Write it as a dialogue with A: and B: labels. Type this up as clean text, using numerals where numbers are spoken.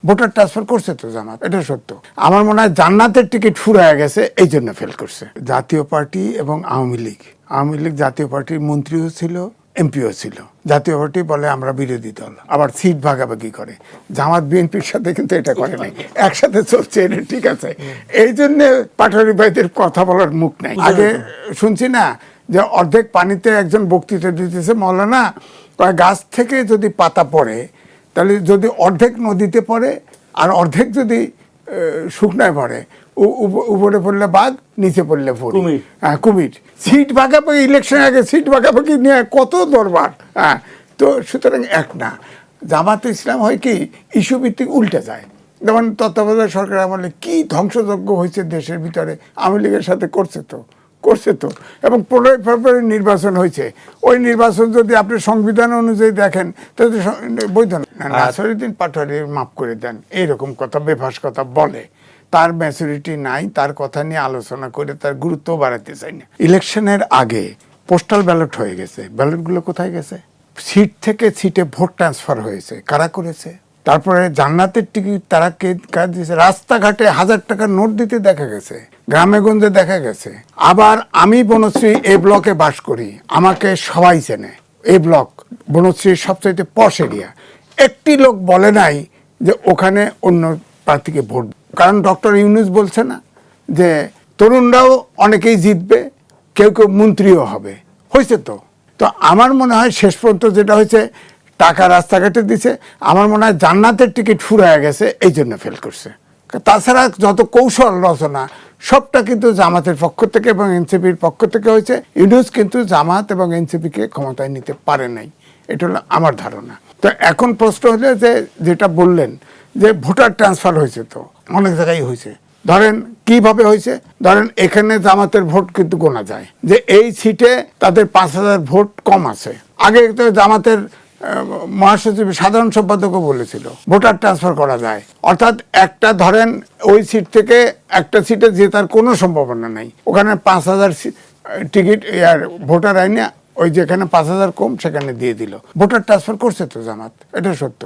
A: Voter transfer করছে তো জামাত, এটা সত্য। আমার মনে হয় জান্নাতের টিকিট ফুরায় গেছে, এই জন্য ফেল করছে। জাতীয় পার্টি এবং আওয়ামী লীগ জাতীয় পার্টির মন্ত্রীও ছিল, এমপিও ছিল। জাতীয় পার্টি বলে আমরা বিরোধী দল, আবার সিট ভাগাভাগি করে। জামাত বিএনপির সাথে কিন্তু এটা করে নাই, একসাথে চলছে, এটা ঠিক আছে। এই জন্য পাটোয়ারি ভাইদের কথা বলার মুখ নাই। আগে শুনছি না যে অর্ধেক পানিতে একজন বক্তৃতা দিতেছে মৌলানা, গাছ থেকে যদি পাতা পড়ে তাহলে যদি অর্ধেক নদীতে পড়ে আর অর্ধেক যদি শুকনায় পড়ে, উপরে পড়লে বাঘ, নিচে পড়লে কুমির। সিট ভাগাভাগি, ইলেকশন আগে সিট ভাগাভাগি নিয়ে কত দরবার। হ্যাঁ, তো সুতরাং এক না। জামাতে ইসলাম হয় কি ইস্যু ভিত্তিক উল্টে যায়। যেমন তত্ত্বাবধায়ক সরকার আমলে কি ধ্বংসযজ্ঞ হয়েছে দেশের ভিতরে, আওয়ামী লীগের সাথে করছে তো। এবং 15 ফেব্রুয়ারি নির্বাচন হয়েছে। ওই নির্বাচন যদি আপনি সংবিধান অনুযায়ী দেখেন তাহলে বৈধ না। নাসিরউদ্দিন পাটোয়ারি মাফ করে দেন, এইরকম কথা, বেফাস কথা বলে। তার ম্যাচুরিটি নাই, তার কথা নিয়ে আলোচনা করে তার গুরুত্ব বাড়াতে চাই না। ইলেকশনের আগে পোস্টাল ব্যালট হয়ে গেছে, ব্যালটগুলো কোথায় গেছে? সিট থেকে সিটে ভোট ট্রান্সফার হয়েছে, কারা করেছে? তারপরে জান্নাতের টিকিট তারা কাজ দিয়েছে, রাস্তাঘাটে 1000 টাকার নোট দিতে দেখা গেছে, গ্রামে গঞ্জে দেখা গেছে। আবার আমি বনশ্রী এ ব্লকে বাস করি, আমাকে সবাই চেনে। এ ব্লক বনশ্রীর সবচাইতে পশ এরিয়া। একটি লোক বলে নাই যে ওখানে অন্য প্রার্থীকে ভোট, কারণ ডক্টর ইউনূস বলছে না যে তরুণরাও অনেকেই জিতবে, কেউ মন্ত্রীও হবে, হয়েছে তো। আমার মনে হয় শেষ পর্যন্ত যেটা হয়েছে, টাকা রাস্তাঘাটে দিছে। আমার মনে হয় জান্নাতের টিকিট ফুরায় গেছে, এই জন্য ফেল করছে। তাছাড়া যত কৌশল রচনা সবটা কিন্তু জামাতের পক্ষ থেকে এবং এনসিপির পক্ষ থেকে হয়েছে। ইউনূস কিন্তু জামাত এবং এনসিপিকে ক্ষমতায় নিতে পারে নাই, এটা হলো আমার ধারণা। তো এখন প্রশ্ন হলে যে যেটা বললেন যে ভোটার ট্রান্সফার হয়েছে, তো অনেক জায়গায় হয়েছে। ধরেন কিভাবে হয়েছে, ধরেন এখানে জামাতের ভোট কিন্তু গোনা যায় যে এই সিটে তাদের 5000 ভোট কম আছে। আগে তো জামাতের মহাসচিব সাধারণ সম্পাদকও বলেছিল ভোটার ট্রান্সফার করা যায়, অর্থাৎ একটা ধরেন ওই সিট থেকে একটা সিটে জেতার কোনো সম্ভাবনা নাই, ওখানে 5000 টিকিট ভোটার আইনে ওই যেখানে 5000 কম সেখানে দিয়ে দিল। ভোটার ট্রান্সফার করছে তো জামাত, এটা সত্য।